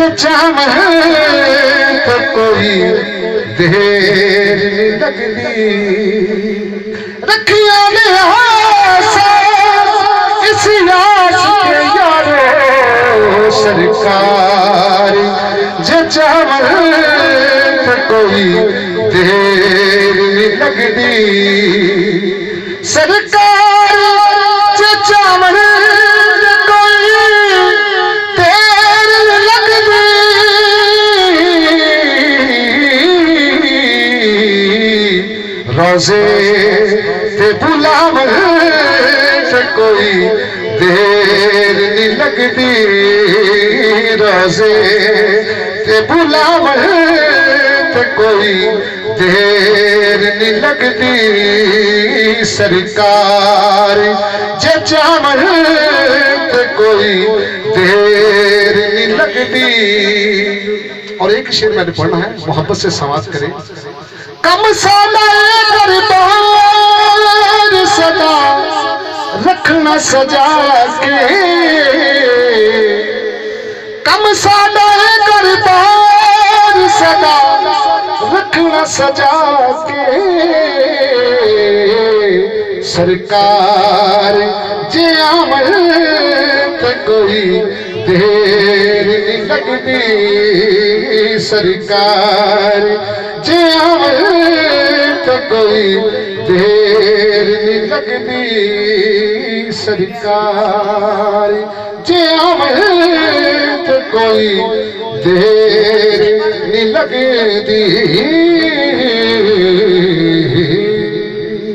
जे चावण तो कोई देर नहीं लगदी। रखिया ने आसा इस आस के यारो सरकार जे चावण तो कोई देर नहीं लगदी। सरकार जे चावण कोई देर नहीं लगदी। रोजे ते बुलावन ते कोई देर नहीं लगदी। रोजे ते बुलावन ते कोई देर नहीं लगदी। सरकार जे चावन ते कोई देर नहीं लगदी। और एक शेर मैंने पढ़ना है, मोहब्बत से समाज करें। कम सादा दरबार सदा रखना सजा के। कम सादा दरबार सदा रखना सजा के। सरकार जे आवन ते कोई देर नहीं लगदी। सरकार जे आवन तो कोई देर नहीं लगदी। सरकार जे आवन तो कोई देर नहीं लगदी।